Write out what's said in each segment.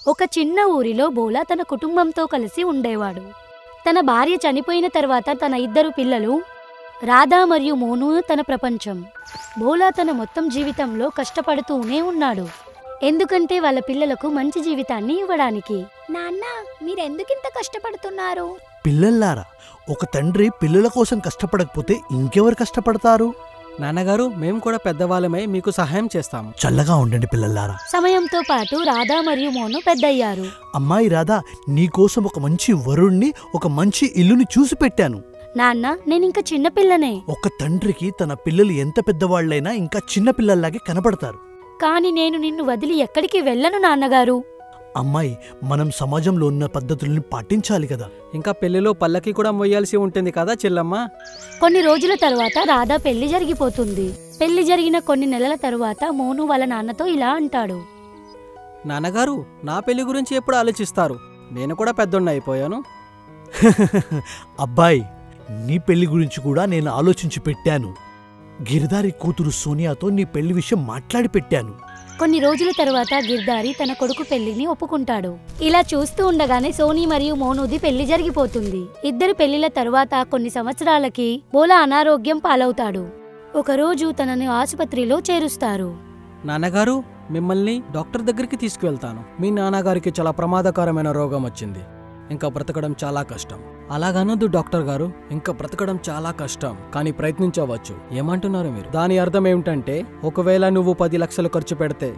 ఒక చిన్న ఊరిలో బోలా తన కుటుంబంతో కలిసి ఉండేవాడు. తన భార్య చనిపోయిన తర్వాత తన 2 పిల్లలు రాధా మరియు మోను తన ప్రపంచం. బోలా తన మొత్తం జీవితంలో కష్టపడుతూనే ఉన్నాడు, ఎందుకంటే వాళ్ళ పిల్లలకు మంచి జీవితాన్ని ఇవ్వడానికి. నాన్న, మీరెందుకింత కష్టపడుతున్నారు? పిల్లల్లారా, ఒక తండ్రి పిల్లల కోసం కష్టపడకపోతే ఇంకెవరు కష్టపడతారు? నాన్నగారు, మేము కూడా పెద్దవాళ్ళమై మీకు సహాయం చేస్తాము. చల్లగా ఉండండి పిల్లల్లారా. సమయంతో పాటు రాధా మరియు మోను పెద్దయ్యారు. అమ్మాయి రాధా, నీకోసం ఒక మంచి వరుణ్ణి, ఒక మంచి ఇల్లుని చూసి పెట్టాను. నాన్న, నేనింక చిన్నపిల్లనే. ఒక తండ్రికి తన పిల్లలు ఎంత పెద్దవాళ్లైనా ఇంకా చిన్నపిల్లల్లాగే కనపడతారు. కాని నేను నిన్ను వదిలి ఎక్కడికి వెళ్ళను నాన్నగారు. అమ్మాయి, మనం సమాజంలో ఉన్న పద్ధతుల్ని పాటించాలి కదా. ఇంకా పెళ్లిలో పల్లకి కూడా మొయ్యాల్సి ఉంటుంది కదా చెల్లమ్మ. కొన్ని రోజుల తర్వాత రాధా పెళ్లి జరిగిపోతుంది. పెళ్లి జరిగిన కొన్ని నెలల తరువాత మోను వాళ్ళ నాన్నతో ఇలా అంటాడు. నాన్నగారు, నా పెళ్లి గురించి ఎప్పుడు ఆలోచిస్తారు? నేను కూడా పెద్దోడిని అయిపోయాను. అబ్బాయి, నీ పెళ్లి గురించి కూడా నేను ఆలోచించి పెట్టాను. గిరిదారి కూతురు సోనియాతో నీ పెళ్లి విషయం మాట్లాడి పెట్టాను. కొన్ని రోజుల తరువాత గిర్దారి తన కొడుకు పెళ్లిని ఒప్పుకుంటాడు. ఇలా చూస్తూ ఉండగానే సోనీ మరియు మోనుది పెళ్లి జరిగిపోతుంది. ఇద్దరు పెళ్లిల తరువాత కొన్ని సంవత్సరాలకి బోలా అనారోగ్యం పాలవుతాడు. ఒకరోజు తనని ఆసుపత్రిలో చేరుస్తారు. నాన్నగారు, మిమ్మల్ని డాక్టర్ దగ్గరికి తీసుకువెళ్తాను. మీ నాన్నగారికి చాలా ప్రమాదకరమైన రోగం వచ్చింది. ఇంకా బ్రతకడం చాలా కష్టం. అలాగనొద్దు డాక్టర్ గారు, ఇంకా బ్రతకడం చాలా కష్టం, కానీ ప్రయత్నించవచ్చు. ఏమంటున్నారు మీరు? దాని అర్థం ఏమిటంటే, ఒకవేళ నువ్వు 10 లక్షలు ఖర్చు పెడితే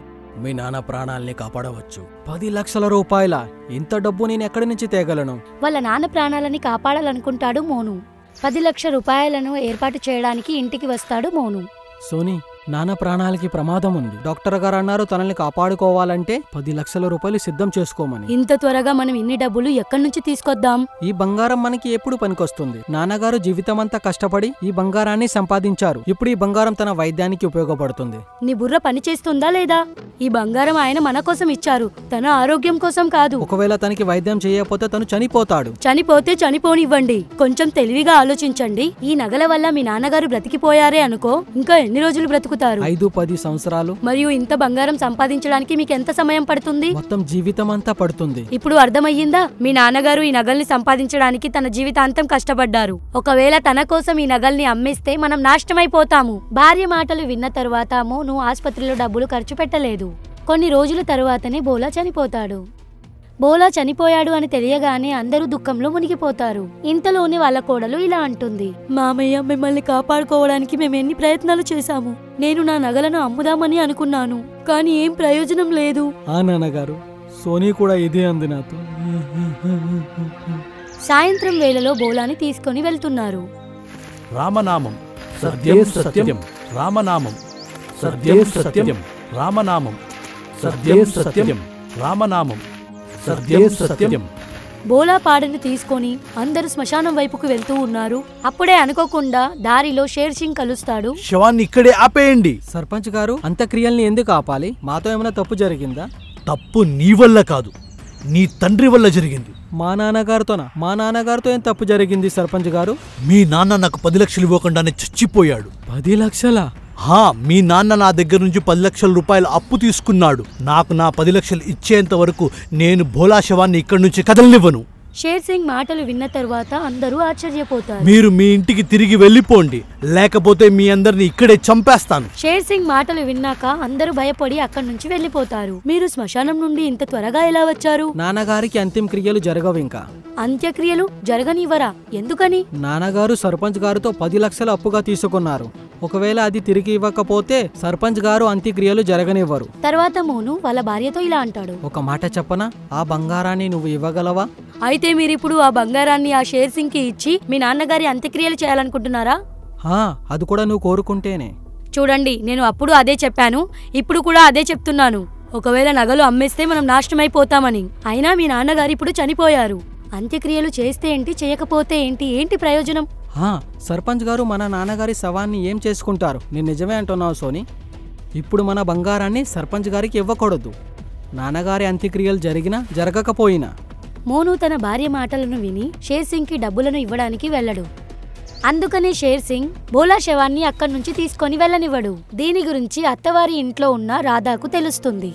మీ నాన్న ప్రాణాల్ని కాపాడవచ్చు. 10 లక్షల రూపాయల? ఇంత డబ్బు నేను ఎక్కడి నుంచి తేగలను? వాళ్ళ నాన్న ప్రాణాలని కాపాడాలనుకుంటాడు మోను. 10 లక్షల రూపాయలను ఏర్పాటు చేయడానికి ఇంటికి వస్తాడు మోను. సోనీ, నాన్న ప్రాణాలకి ప్రమాదం ఉంది. డాక్టర్ గారు అన్నారు తనని కాపాడుకోవాలంటే 10 లక్షల రూపాయలు సిద్ధం చేసుకోమని. ఇంత త్వరగా మనం ఇన్ని డబ్బులు ఎక్కడి నుంచి తీసుకొద్దాం? ఈ బంగారం మనకి ఎప్పుడు పనికొస్తుంది? నాన్నగారు జీవితమంతా కష్టపడి ఈ బంగారాన్ని సంపాదించారు. ఇప్పుడు ఈ బంగారం తన వైద్యానికి ఉపయోగపడుతుంది. నీ బుర్ర పని చేస్తుందా లేదా? ఈ బంగారం ఆయన మన కోసం ఇచ్చారు, తన ఆరోగ్యం కోసం కాదు. ఒకవేళ తనకి వైద్యం చేయకపోతే తను చనిపోతాడు. చనిపోతే చనిపోనివ్వండి, కొంచెం తెలివిగా ఆలోచించండి. ఈ నగల వల్ల మీ నాన్నగారు బ్రతికిపోయారే అనుకో, ఇంకా ఎన్ని రోజులు బ్రతుకుతారు? 5-10 సంవత్సరాలు. మరియు ఇంత బంగారం సంపాదించడానికి మీకు ఎంత సమయం పడుతుంది? మొత్తం జీవితం అంతా పడుతుంది. ఇప్పుడు అర్థమయ్యిందా? మీ నాన్నగారు ఈ నగల్ని సంపాదించడానికి తన జీవితాంతం కష్టపడ్డారు. ఒకవేళ తన కోసం ఈ నగల్ని అమ్మేస్తే మనం నాశనమైపోతాము. భార్య మాటలు విన్న తరువాత మోను ఆసుపత్రిలో డబ్బులు ఖర్చు పెట్టలేదు. కొన్ని రోజుల తరువాతనే బోలా చనిపోతాడు. బోలా చనిపోయాడు అని తెలియగానే అందరూ దుఃఖంలో మునిగిపోతారు. ఇంతలోనే వాళ్ళ కోడలు ఇలా అంటుంది. మామయ్య, మిమ్మల్ని కాపాడుకోవడానికి మేము ఎన్ని ప్రయత్నాలు చేశాము. నేను నా నగలను అమ్ముదామని అనుకున్నాను, కానీ ఏం ప్రయోజనం లేదు. ఆ నాన్నగారు, సోనీ కూడా ఇదే అంది నాతో. సాయంత్రం వేళలో బోలాని తీసుకొని వెళ్తున్నారు. రామనామం సత్యం సత్యం, రామనామం సత్యం సత్యం, రామనామం సత్యం సత్యం, రామనామం సత్యం సత్యం. బోలా పాడను తీసుకొని అందరూ శ్మశానం వైపుకు వెళ్తూ ఉన్నారు. అప్పుడే అనుకోకుండా దారిలో షేర్ సింగ్ కలుస్తాడు. శవాన్ని ఇక్కడే ఆపేయండి. సర్పంచ్ గారు, అంత్యక్రియల్ని ఎందుకు ఆపాలి? మాతో ఏమైనా తప్పు జరిగిందా? తప్పు నీ వల్ల కాదు, నీ తండ్రి వల్ల జరిగింది. మా నాన్నగారితోనా? మా నాన్నగారితో ఏం తప్పు జరిగింది సర్పంచ్ గారు? మీ నాన్న నాకు 10 లక్షలు ఇవ్వకుండానే చచ్చిపోయాడు. 10 లక్షలా? మీ నాన్న నా దగ్గర నుంచి 10 లక్షల రూపాయలు అప్పు తీసుకున్నాడు. నాకు నా 10 లక్షలు ఇచ్చేంత వరకు నేను భోలా శవాన్ని ఇక్కడి నుంచి కదలనివ్వను. షేర్ సింగ్ మాటలు విన్న తర్వాత అందరూ ఆశ్చర్యపోతారు. మీరు మీ ఇంటికి తిరిగి వెళ్ళిపోండి, లేకపోతే మీ అందరిని ఇక్కడే చంపేస్తాను. షేర్ సింగ్ మాటలు విన్నాక అందరూ భయపడి అక్కడి నుంచి వెళ్లిపోతారు. మీరు శ్మశానం నుండి ఇంత త్వరగా ఎలా వచ్చారు? నాన్నగారికి అంత్యక్రియలు జరగవు. ఇంకా అంత్యక్రియలు జరగనివ్వరా? ఎందుకని? నాన్నగారు సర్పంచ్ గారితో 10 లక్షలు అప్పుగా తీసుకున్నారు. ఒకవేళ అది తిరిగి ఇవ్వకపోతే సర్పంచ్ గారు అంత్యక్రియలు జరగనివ్వరు. తర్వాత మోను వాళ్ళ భార్యతో ఇలా అంటాడు. ఒక మాట చెప్పనా? ఆ బంగారాన్ని నువ్వు ఇవ్వగలవా? అయితే మీరిప్పుడు ఆ బంగారాన్ని ఆ షేర్ సింగ్ కి ఇచ్చి మీ నాన్నగారి అంత్యక్రియలు చేయాలనుకుంటున్నారా? అది కూడా నువ్వు కోరుకుంటేనే. చూడండి, నేను అప్పుడు అదే చెప్పాను, ఇప్పుడు కూడా అదే చెప్తున్నాను. ఒకవేళ నగలు అమ్మేస్తే మనం నాశనమైపోతామని. అయినా మీ నాన్నగారు ఇప్పుడు చనిపోయారు. అంత్యక్రియలు చేస్తే ఏంటి, చేయకపోతే ఏంటి? ఏంటి ప్రయోజనం? సర్పంచ్ గారు మన నాన్నగారి శవాన్ని ఏం చేసుకుంటారు? నేను నిజమే అంటున్నావు సోనీ. ఇప్పుడు మన బంగారాన్ని సర్పంచ్ గారికి ఇవ్వకూడదు, నాన్నగారి అంత్యక్రియలు జరిగినా జరగకపోయినా. మోను తన భార్య మాటలను విని షేర్ సింగ్ కి డబ్బులను ఇవ్వడానికి వెళ్ళడు. అందుకనే షేర్ సింగ్ బోలా శవాన్ని అక్కడి నుంచి తీసుకొని వెళ్ళనివ్వడు. దీని గురించి అత్తవారి ఇంట్లో ఉన్న రాధాకు తెలుస్తుంది.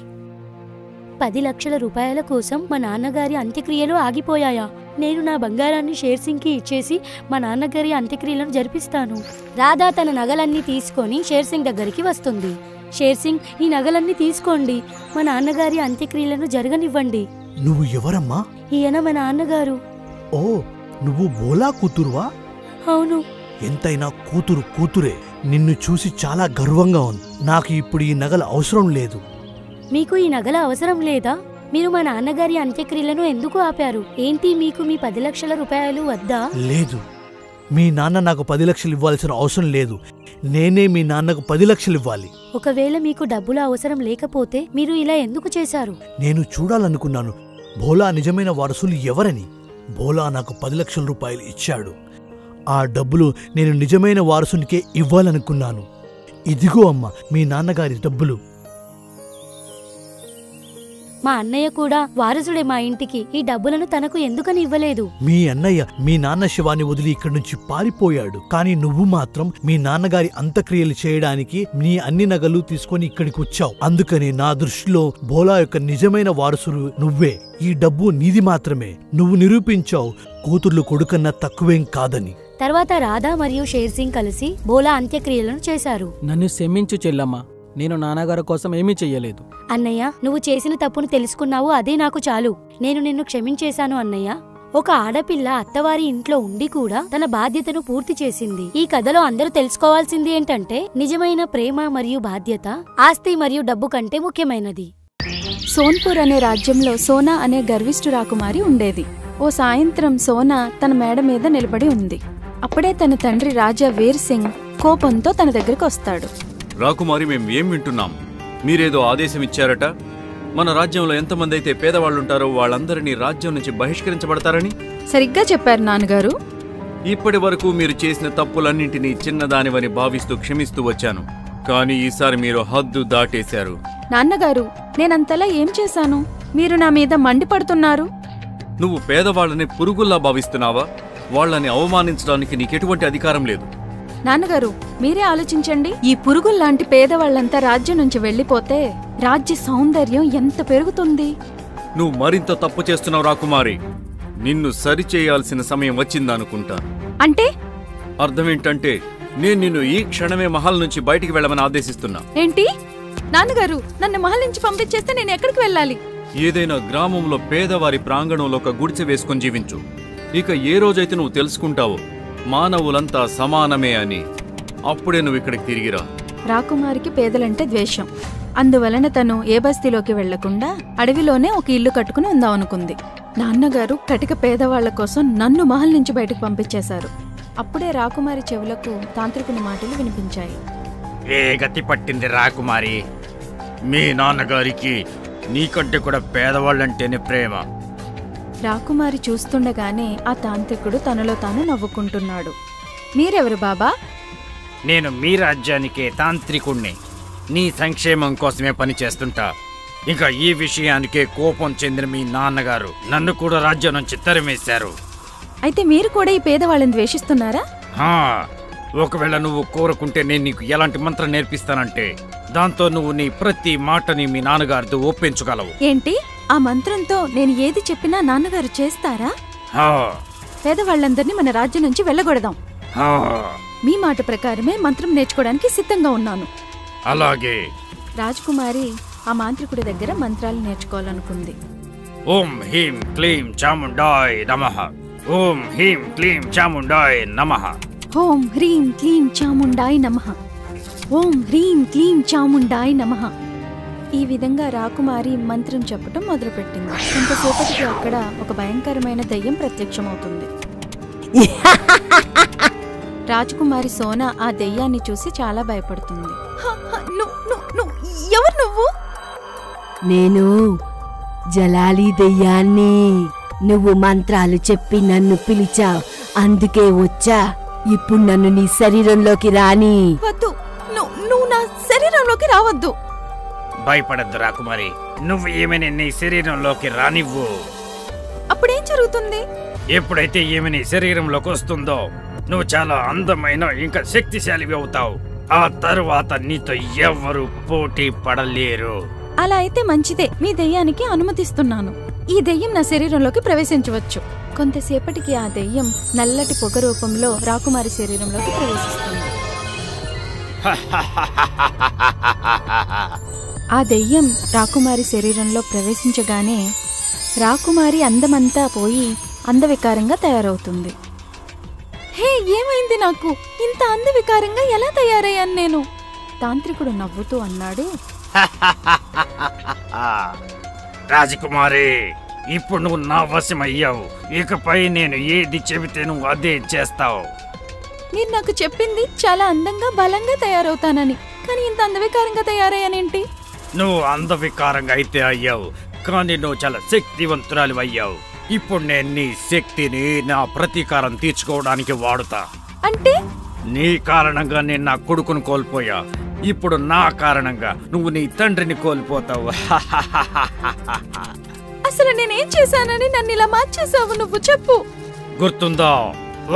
10 లక్షల రూపాయల కోసం మా నాన్నగారి అంత్యక్రియలు ఆగిపోయాయా? నేను నా బంగారాన్ని షేర్ సింగ్ కి ఇచ్చేసి మా నాన్నగారి అంత్యక్రియలను జరిపిస్తాను. రాధా తన నగలన్నీ తీసుకొని షేర్ సింగ్ దగ్గరికి వస్తుంది. షేర్ సింగ్, ఈ నగలన్నీ తీసుకోండి, మా నాన్నగారి అంత్యక్రియలను జరగనివ్వండి. నువ్వు ఎవరమ్మా? ఈయన మా నాన్నగారు. ఓ, నువ్వు భోలా కూతురువా? అవును. ఎంతైనా కూతురు కూతురే. నిన్ను చూసి చాలా గర్వంగా ఉంది. నాకు ఇప్పుడు ఈ నగల అవసరం లేదు. మీకు ఈ నగల అవసరం లేదా? మీరు మా నాన్నగారి అంత్యక్రియలను ఎందుకు ఆపారు? ఏంటి, మీకు మీ 10 లక్షల రూపాయలు వద్దా? లేదు, మీ నాన్న నాకు 10 లక్షలు ఇవ్వాల్సిన అవసరం లేదు. నేనే మీ నాన్నకు 10 లక్షలు ఇవ్వాలి. ఒకవేళ మీకు డబ్బుల అవసరం లేకపోతే మీరు ఇలా ఎందుకు చేశారు? నేను చూడాలనుకున్నాను భోలా నిజమైన వారసులు ఎవరని. భోలా నాకు 10 లక్షల రూపాయలు ఇచ్చాడు. ఆ డబ్బులు నేను నిజమైన వారసునికే ఇవ్వాలనుకున్నాను. ఇదిగో అమ్మ, మీ నాన్నగారి డబ్బులు. మా అన్నయ్య కూడా వారసుడే మా ఇంటికి. ఈ డబ్బులను తనకు ఎందుకని ఇవ్వలేదు? మీ అన్నయ్య మీ నాన్న శవాన్ని వదిలి ఇక్కడి నుంచి పారిపోయాడు. కానీ నువ్వు మాత్రం మీ నాన్నగారి అంత్యక్రియలు చేయడానికి నీ అన్ని నగలు తీసుకొని ఇక్కడికి వచ్చావు. అందుకని నా దృష్టిలో భోలా యొక్క నిజమైన వారసుడు నువ్వే. ఈ డబ్బు నీది మాత్రమే. నువ్వు నిరూపించావు కూతుర్లు కొడుకన్నా తక్కువేం కాదని. తర్వాత రాధా మరియు షేర్ సింగ్ కలిసి భోలా అంత్యక్రియలను చేశారు. నన్ను క్షమించు చెల్లమ్మ, నేను నాన్నగారి కోసం ఏమీ చెయ్యలేదు. అన్నయ్య, నువ్వు చేసిన తప్పును తెలుసుకున్నావు, అదే నాకు చాలు. నేను నిన్ను క్షమించేశాను అన్నయ్య. ఒక ఆడపిల్ల అత్తవారి ఇంట్లో ఉండి కూడా తన బాధ్యతను పూర్తి చేసింది. ఈ కథలో అందరూ తెలుసుకోవాల్సింది ఏంటంటే నిజమైన ప్రేమ మరియు బాధ్యత ఆస్తి మరియు డబ్బు కంటే ముఖ్యమైనది. సోన్పూర్ అనే రాజ్యంలో సోనా అనే గర్విష్ఠు రాకుమారి ఉండేది. ఓ సాయంత్రం సోనా తన మేడ మీద నిలబడి ఉంది. అప్పుడే తన తండ్రి రాజా వీర్ సింగ్ కోపంతో తన దగ్గరికి వస్తాడు. రాకుమారి, మేం ఏం వింటున్నాం? మీరేదో ఆదేశం ఇచ్చారట. మన రాజ్యంలో ఎంతమంది అయితే పేదవాళ్లుంటారో వాళ్ళందరినీ రాజ్యం నుంచి బహిష్కరించబడతారని. సరిగ్గా చెప్పారు నాన్నగారు. ఇప్పటి వరకు మీరు చేసిన తప్పులన్నింటినీ చిన్నదానివని భావిస్తూ క్షమిస్తూ వచ్చాను. కానీ ఈసారి మీరు హద్దు దాటేశారు. నాన్నగారు, నేనంతలా ఏం చేశాను? మీరు నా మీద మండిపడుతున్నారు. నువ్వు పేదవాళ్ళని పురుగుల్లా భావిస్తున్నావా? వాళ్ళని అవమానించడానికి నీకెటువంటి అధికారం లేదు. నాన్నగారు, మీరే ఆలోచించండి. ఈ పురుగుల్లాంటి పేదవాళ్లంతా రాజ్యం నుంచి వెళ్లిపోతే రాజ్య సౌందర్యం ఎంత పెరుగుతుంది. నువ్వు మరింత తప్పు చేస్తున్నావు రాకుమారి. నిన్ను సరిచేయాల్సిన సమయం వచ్చిందనుకుంటాను. అంటే అర్థమేంటంటే నేను నిన్ను ఈ క్షణమే మహల్ నుంచి బయటికి వెళ్ళమని ఆదేశిస్తున్నా. ఏంటి? నాన్నగారు, నన్ను మహల్ నుంచి పంపించేస్తే నేను ఎక్కడికి వెళ్ళాలి? ఏదైనా గ్రామంలో పేదవారి ప్రాంగణంలో ఒక గుడిసె వేసుకొని జీవించు. ఇక ఏ రోజైతే నువ్వు తెలుసుకుంటావో మానవులంతా సమానమే అని, అప్పుడే నువ్వు ఇక్కడికి తిరిగిరా. రాకుమారికి పేదలంటే ద్వేషం. అందువలన తను ఏ బస్తీలోకి వెళ్లకుండా అడవిలోనే ఒక ఇల్లు కట్టుకుని ఉందామనుకుంది. నాన్నగారు కటిక పేదవాళ్ల కోసం నన్ను మహల్ నుంచి బయటకు పంపించేశారు. అప్పుడే రాకుమారి చెవులకు తాంత్రికుని మాటలు వినిపించాయి. ఏ గతి పట్టింది రాకుమారి? మీ నాన్నగారికి నీకంటే కూడా పేదవాళ్ళంటేనే ప్రేమ. రాకుమారి చూస్తుండగానే ఆ తాంత్రికుడు తనలో తాను నవ్వుకుంటున్నాడు. మీరెవరు బాబా? నేను మీ రాజ్యానికే తాంత్రికుణ్ణి. నీ సంక్షేమం కోసమే పనిచేస్తుంటా. ఇంకా ఈ విషయానికే కోపం చెందిన మీ నాన్నగారు నన్ను కూడా రాజ్యం నుంచి తరిమేశారు. అయితే మీరు కూడా ఈ పేదవాళ్ళని ద్వేషిస్తున్నారా? ఒకవేళ నువ్వు కోరుకుంటే నేను నీకు ఎలాంటి మంత్రం నేర్పిస్తానంటే దాంతో నువ్వు నీ ప్రతి మాటని మీ నాన్నగారితో ఒప్పించగలవు. ఏంటి? ఆ మంత్రంతో నేను ఏది చెప్పినా నాన్నగారు చేస్తారా? పేదవాళ్ళందరినీ మన రాజ్యం నుంచి వెళ్ళగొడదాం. మీ మాట ప్రకారమే మంత్రం నేర్చుకోవడానికి సిద్ధంగా ఉన్నాను. అలాగే. రాజకుమారి ఆ మాంత్రికుడి దగ్గర మంత్రాలు నేర్చుకోవాలనుకుంది. ఓం హ్రీం క్లీం చాముండాయ్ నమః. ఓం హ్రీం క్లీం చాముండాయ్ నమః. ఓం హ్రీం క్లీం చాముండాయ్ నమః. ఓం హ్రీం క్లీం చాముండాయ్ నమః. ఈ విధంగా రాకుమారి మంత్రం చెప్పటం మొదలుపెట్టింది. కొంతసేపటికి అక్కడ ఒక భయంకరమైన దయ్యం ప్రత్యక్షమవుతుంది. రాజకుమారి సోనా ఆ దెయ్యాన్ని చూసి చాలా భయపడుతుంది. ఎవరు నువ్వు? నేను జలాలి దెయ్యాన్ని. నువ్వు మంత్రాలు చెప్పి నన్ను పిలిచావు, అందుకే వచ్చా. ఇప్పుడు నన్ను నీ శరీరంలోకి రాని. వద్దు, నువ్వు నా శరీరంలోకి రావద్దు. భయపడద్దు రాకుమారి, నువ్వు ఏమైనా నీ శరీరంలోకి రానివ్వు. అప్పుడేం జరుగుతుంది? ఎప్పుడైతే ఏమి నీ శరీరంలోకి వస్తుందో నువ్వు చాలా అందమైన ఇంకా శక్తిశాలివి అవుతావు. ఆ తరువాత నీతో ఎవరు పోటీ పడలేరు. అలా అయితే మంచిదే, మీ దెయ్యానికి అనుమతిస్తున్నాను. ఈ దెయ్యం నా శరీరంలోకి ప్రవేశించవచ్చు. కొంతసేపటికి ఆ దెయ్యం నల్లటి పొగ రూపంలో రాకుమారి శరీరంలోకి ప్రవేశిస్తుంది. ఆ దెయ్యం రాకుమారి శరీరంలో ప్రవేశించగానే రాకుమారి అందమంతా పోయి అందవికారంగా తయారవుతుంది. హే, ఏమైంది నాకు? ఇంత అందవికారంగా ఎలా తయారయ్యాను నేను? తాంత్రికుడు నవ్వుతూ అన్నాడు, రాజకుమారి, ఇప్పుడు నువ్వు నా వశమయ్యావు. ఇకపై నేను ఏది చెబితే నువ్వు అదే చేస్తావు. మీరు నాకు చెప్పింది చాలా అందంగా బలంగా తయారవుతానని, కానీ ఇంత అందవికారంగా తయారయ్యానేంటి? నువ్వు అందవికారంగా అయితే అయ్యావు, కానీ నువ్వు చాలా శక్తివంతురాలు అయ్యావు. ఇప్పుడు నేను నీ శక్తిని నా ప్రతీకారం తీర్చుకోవడానికి వాడుతా. అంటే నీ కారణంగా నేను నా కొడుకును కోల్పోయా. ఇప్పుడు నా కారణంగా నువ్వు నీ తండ్రిని కోల్పోతావు. అసలు నేనేం చేశానని నన్ను ఇలా మార్చేసావు? నువ్వు చెప్పు. గుర్తుందా,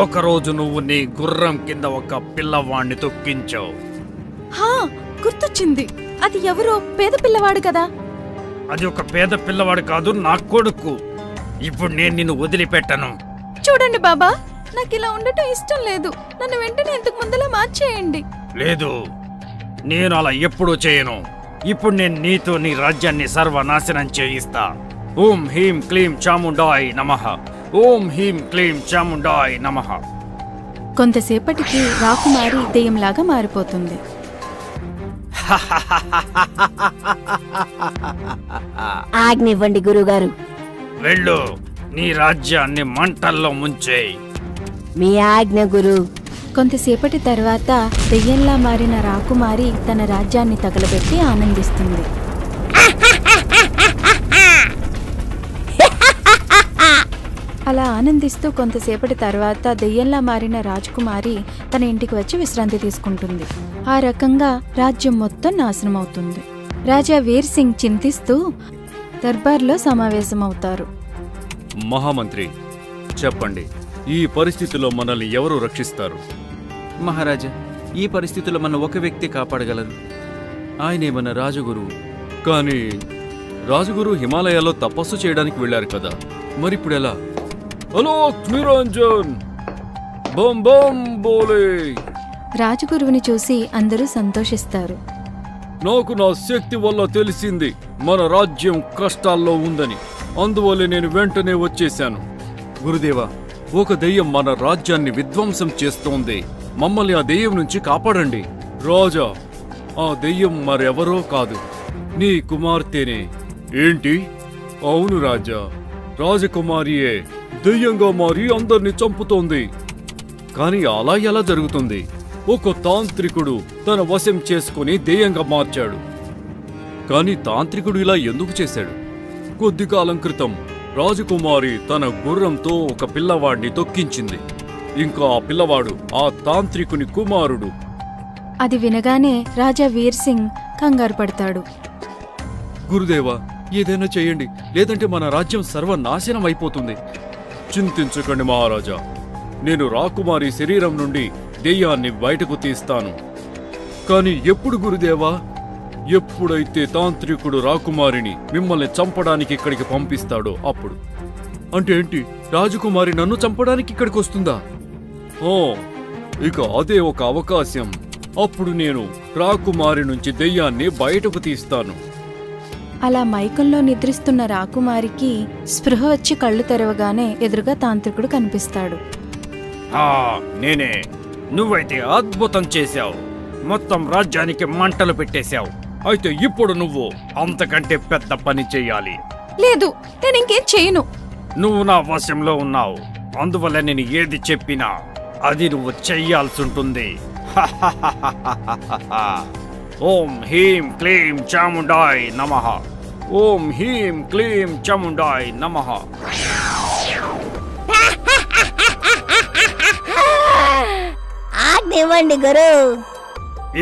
ఒకరోజు నువ్వు నీ గుర్రం కింద ఒక పిల్లవాణ్ణి తొక్కించావు. హా, గుర్తొచ్చింది. అది ఎవరో పేద పిల్లవాడు కదా? అది ఒక పేద పిల్లవాడు కాదు, నా కొడుకు. ఇప్పుడు నేను నిన్ను వదిలిపెట్టను. చూడండి బాబా, నాకు ఇలా ఉండటం ఇష్టం లేదు. నన్ను వెంటనే ఇంతకు ముందులా మార్చేయండి. లేదు, నేను అలా ఎప్పుడూ చేయను. ఇప్పుడు నేను నీతో నీ రాజ్యాన్ని సర్వనాశనం చేయిస్తా. ఓం హ్రీం క్లీం చాముండాయ్ నమః. ఓం హ్రీం క్లీం చాముండాయ్ నమః. కొంతసేపటికి రాకుమారి దెయ్యంలాగా మారిపోతుంది. ఆజ్ఞివ్వండి గురుగారు. వెళ్ళు, నీ రాజ్యాన్ని మంటల్లో ముంచేయ్. మీ ఆజ్ఞ గురు. కొంతసేపటి తర్వాత దెయ్యంలా మారిన రాకుమారి తన రాజ్యాన్ని తగలబెట్టి ఆనందిస్తుంది. అలా ఆనందిస్తూ కొంతసేపటి తర్వాత దెయ్యంలా మారిన రాజకుమారి తన ఇంటికి వచ్చి విశ్రాంతి తీసుకుంటుంది. ఆ రకంగా రాజ్యం మొత్తం నాశనం అవుతుంది. రాజా వీర్ సింగ్ చింతిస్తూ దర్బార్లో సమావేశమవుతారు. మహామంత్రి, చెప్పండి, ఈ పరిస్థితిలో మనల్ని ఎవరు రక్షిస్తారు? మహారాజా, ఈ పరిస్థితుల్లో మన ఒక వ్యక్తి కాపాడగలరు. ఆయనే మన రాజగురువు. కానీ రాజగురు హిమాలయాల్లో తపస్సు చేయడానికి వెళ్ళారు కదా, మరిప్పుడు ఎలా? అలోక్ నిరంజన్ బం బం బోలే. రాజగురువుని చూసి అందరూ సంతోషిస్తారు. నాకు నా శక్తి వల్ల తెలిసింది మన రాజ్యం కష్టాల్లో ఉందని. అందువల్ల నేను వెంటనే వచ్చేశాను. గురుదేవా, ఒక దెయ్యం మన రాజ్యాన్ని విధ్వంసం చేస్తోంది. మమ్మల్ని ఆ దెయ్యం నుంచి కాపాడండి. రాజా, ఆ దెయ్యం మరెవరో కాదు, నీ కుమార్తెనే. ఏంటి? అవును రాజా, రాజకుమారియే దెయ్యంగా మారి అందరినీ చంపుతోంది. కానీ అలా ఎలా జరుగుతుంది? ఒక తాంత్రికుడు తన వశం చేసుకుని దెయ్యంగా మార్చాడు. కానీ తాంత్రికుడు ఇలా ఎందుకు చేశాడు? కొద్ది కాలం క్రితం రాజకుమారి తన గుర్రంతో ఒక పిల్లవాడిని తొక్కించింది. ఇంకా ఆ పిల్లవాడు ఆ తాంత్రికుని కుమారుడు. అది వినగానే రాజా వీర్ సింగ్ కంగారు పడతాడు. గురుదేవా, ఏదైనా చేయండి, లేదంటే మన రాజ్యం సర్వనాశనం అయిపోతుంది. చింతించకండి మహారాజా, నేను రాకుమారి శరీరం నుండి దెయ్యాన్ని బయటకు తీస్తాను. కానీ ఎప్పుడు గురుదేవా? ఎప్పుడైతే తాంత్రికుడు రాకుమారిని మిమ్మల్ని చంపడానికి ఇక్కడికి పంపిస్తాడో అప్పుడు. అంటే ఏంటి? రాజకుమారి నన్ను చంపడానికి ఇక్కడికి వస్తుందా? ఓ, ఇక అదే ఒక అవకాశం. అప్పుడు నేను రాకుమారి నుంచి దెయ్యాన్ని బయటకు తీస్తాను. అలా మైకంలో నిద్రిస్తున్న రాకుమారికి స్పృహ వచ్చి కళ్ళు తెరవగానే ఎదురుగా తాంత్రికుడు కనిపిస్తాడు. నేనే. నువ్వైతే అద్భుతం చేశావు. మొత్తం రాజ్యానికి మంటలు పెట్టేశావు. అయితే ఇప్పుడు నువ్వు అంతకంటే పెద్ద పని చెయ్యాలి. లేదు, నేను ఇంకేం చేయను. నువ్వు నా వశంలో ఉన్నావు, అందువల్ల నేను ఏది చెప్పినా అది నువ్వు చెయ్యాల్సి ఉంటుంది. ఓం హ్రీం క్లీం చాముండాయ్ నమః. ఓం హ్రీం క్లీం చాముండాయ్ నమః. ఆజ్ఞివ్వండి గురు.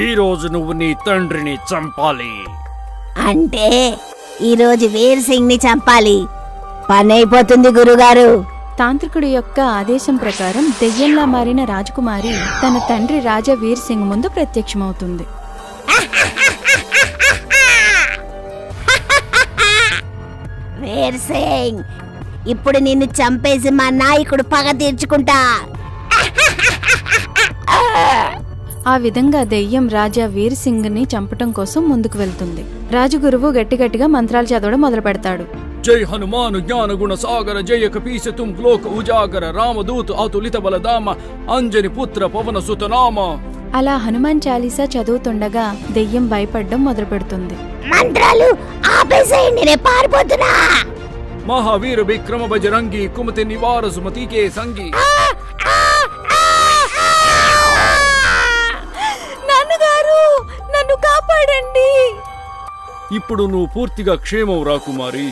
ఈ రోజు నువ్వు నీ తండ్రిని చంపాలి. అంటే ఈ రోజు వీర్ సింగ్ ని చంపాలి. పని అయిపోతుంది గురుగారు. తాంత్రికుడి యొక్క ఆదేశం ప్రకారం దెయ్యంలా మారిన రాజకుమారి తన తండ్రి రాజా వీర్ సింగ్ ముందు ప్రత్యక్షమవుతుంది. వీర్ సింగ్, ఇప్పుడు నిన్ను చంపేసి మా నాయకుడు పగ తీర్చుకుంటా. ఆ విధంగా దెయ్యం రాజా వీర్ సింగ్ ని చంపటం కోసం ముందుకు వెళ్తుంది. రాజగురువు గట్టిగట్టిగా మంత్రాలు చదవడం మొదలు పెడతాడు. జై హనుమాను జ్ఞాన గుణ సాగర, జయ కపీశ తుం లోక ఉజాగర, రామదూత అతులిత బలదామ, అంజని పుత్ర పవన సుతనామ. అలా హనుమాన్ చాలీసా చదువుతుండగా దెయ్యం భయపడ్డం మొదలు పెడుతుంది. మంత్రాలు ఆపేసేయండి, నేను పారిపోతున్నా. మహావీర విక్రమ బజరంగి, కుమతి నివార సుమతికే సంగి. నాన్నగారు, నన్ను కాపాడండి. ఇప్పుడు నువ్వు పూర్తిగా క్షేమం రాకుమారి.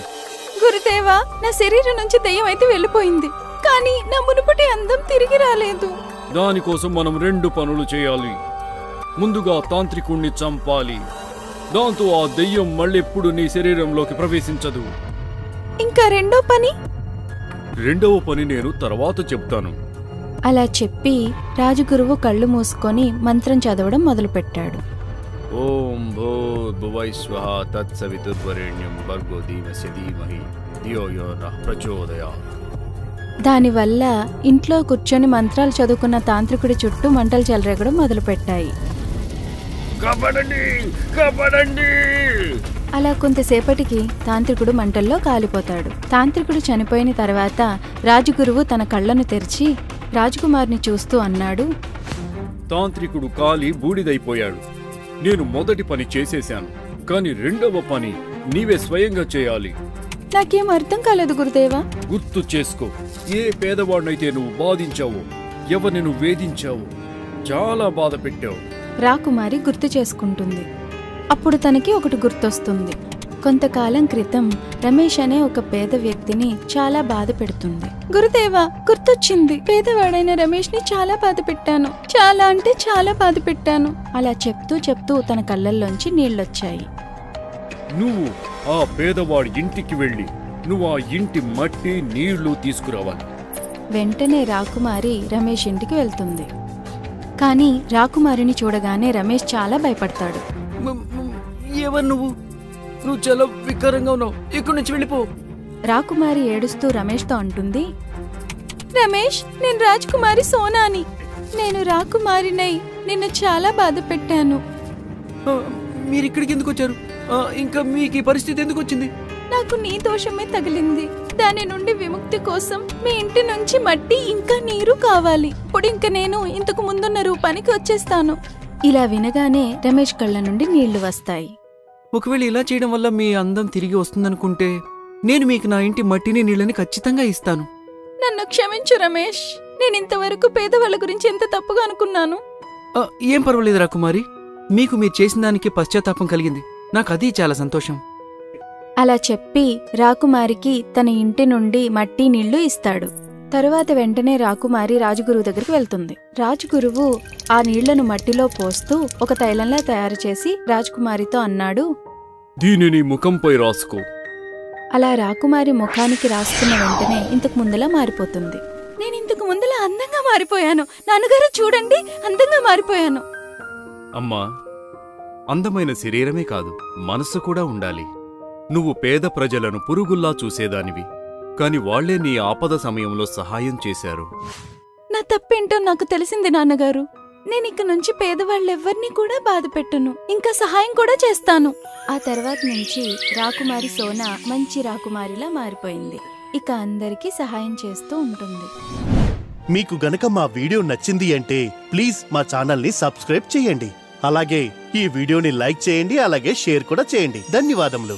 గురుదేవా, నా శరీరం నుంచి దెయ్యం అయితే వెళ్ళిపోయింది, కానీ నా మునుపటి అందం తిరిగి రాలేదు. దానికోసం మనం 2 పనులు చేయాలి. ముందుగా తాంత్రికుణ్ణి చంపాలి. దాంతో ఆ దెయ్యం మళ్ళెప్పుడు నీ శరీరంలోకి ప్రవేశించదు. ఇంకా రెండో పని? రెండవ పని నేను తర్వాత చెప్తాను. అలా చెప్పి రాజగురువు కళ్ళు మూసుకొని మంత్రం చదవడం మొదలుపెట్టాడు. ఓం భూర్భువైస్వః తత్సవితుర్వరేణ్యం భర్గో దేవస్య ధీమహి ధియో యో నః ప్రచోదయాత్. దానివల్ల ఇంట్లో కూర్చొని మంత్రాలు చదువుకున్న తాంత్రికుడి చుట్టూ మంటలు చెలరేగడం మొదలుపెట్టాయి. అలా కొంతసేపటికి తాంత్రికుడు మంటల్లో కాలిపోతాడు. తాంత్రికుడు చనిపోయిన తర్వాత రాజగురువు తన కళ్ళను తెరిచి రాజకుమార్ని చూస్తూ అన్నాడు, తాంత్రికుడు కాలి బూడిదైపోయాడు. నేను మొదటి పని చేసేశాను, కానీ రెండవ పని నీవే స్వయంగా చేయాలి. నాకేం అర్థం కాలేదు గురుదేవా. గుర్తు చేసుకో, ఏ పేదవాడినైతే నువ్వు బాధించావో, ఎవరిని నువ్వు వేధించావో, చాలా బాధ పెట్టావు. రాకుమారి గుర్తు చేసుకుంటుంది. అప్పుడు తనకి ఒకటి గుర్తొస్తుంది. కొంతకాలం క్రితం రమేష్ అనే ఒక పేద వ్యక్తిని చాలా బాధ పెడుతుంది. గురుదేవా, గుర్తొచ్చింది. పేదవాడైన రమేష్ ని చాలా బాధ పెట్టాను, చాలా అంటే చాలా బాధ పెట్టాను. అలా చెప్తూ చెప్తూ తన కళ్ళల్లోంచి నీళ్లొచ్చాయి. నువ్వు ఆ పేదవాడి ఇంటికి వెళ్ళి నువ్వు ఆ ఇంటి మట్టి నీళ్లు తీసుకురావాలి. వెంటనే రాకుమారి రమేష్ ఇంటికి వెళ్తుంది. కానీ రాకుమారిని చూడగానే రమేష్ చాలా భయపడతాడు. ఎవరు నువ్వు? నువ్వు చాలా వికారంగా ఉన్నావు, ఇక్కడి నుంచి వెళ్ళిపో. రాకుమారి ఏడుస్తూ రమేష్తో అంటుంది, రమేష్, నేను రాజకుమారి సోనాని. నేను రాకుమారినై నిన్ను చాలా బాధ పెట్టాను. మీరు ఇక్కడికి ఎందుకు వచ్చారు? ఇంకా మీకు ఈ పరిస్థితి ఎందుకు వచ్చింది? నాకు నీ దోషమే తగిలింది. దాని నుండి విముక్తి కోసం మీ ఇంటి నుంచి మట్టి ఇంకా నీరు కావాలి. ఇప్పుడు ఇంక నేను ఇంతకు ముందున్న రూపానికి వచ్చేస్తాను. ఇలా వినగానే రమేష్ కళ్ళ నుండి నీళ్లు వస్తాయి. ఒకవేళ ఇలా చేయడం వల్ల మీ అందం తిరిగి వస్తుందనుకుంటే నేను మీకు నా ఇంటి మట్టిని నీళ్ళని ఖచ్చితంగా ఇస్తాను. నన్ను క్షమించు రమేష్. నేను ఇంతవరకు పేదవాళ్ళ గురించి ఎంత తప్పుగా అనుకున్నాను. ఏం పర్వాలేదు రాకుమారి, మీకు మీరు చేసిన దానికి పశ్చాత్తాపం కలిగింది. నాకు అది చాలా సంతోషం. అలా చెప్పి రాకుమారికి తన ఇంటి నుండి మట్టి నీళ్లు ఇస్తాడు. తరువాత వెంటనే రాకుమారి రాజగురువు దగ్గరికి వెళ్తుంది. రాజగురువు ఆ నీళ్లను మట్టిలో పోస్తూ ఒక తైలంలా తయారు చేసి రాజకుమారితో అన్నాడు, దీనిని ముఖంపై రాసుకో. అలా రాకుమారి ముఖానికి రాసుకున్న వెంటనే ఇంతకు ముందులా మారిపోతుంది. నేను ఇంతకు ముందులా అందంగా మారిపోయాను. నాన్నగారు చూడండి, అందంగా మారిపోయాను. అమ్మా, అందమైన శరీరమే కాదు, మనస్సు కూడా ఉండాలి. నువ్వు పేద ప్రజలను పురుగుల్లా చూసేదానివి, కాని వాళ్లే నీ ఆపద సమయంలో సహాయం చేశారు. నా తప్పేంటో నాకు తెలిసింది నాన్నగారు. నేనిక నుంచి పేదవాళ్ళెవ్వరినీ కూడా బాధ పెట్టను, ఇంకా సహాయం కూడా చేస్తాను. ఆ తర్వాత నుంచి రాకుమారి సోనా మంచి రాకుమారిలా మారిపోయింది. ఇక అందరికీ సహాయం చేస్తూ ఉంటుంది. మీకు గనక మా వీడియో నచ్చింది అంటే ప్లీజ్ మా ఛానల్ని సబ్స్క్రైబ్ చేయండి. అలాగే ఈ వీడియోని లైక్ చేయండి, అలాగే షేర్ కూడా చేయండి. ధన్యవాదములు.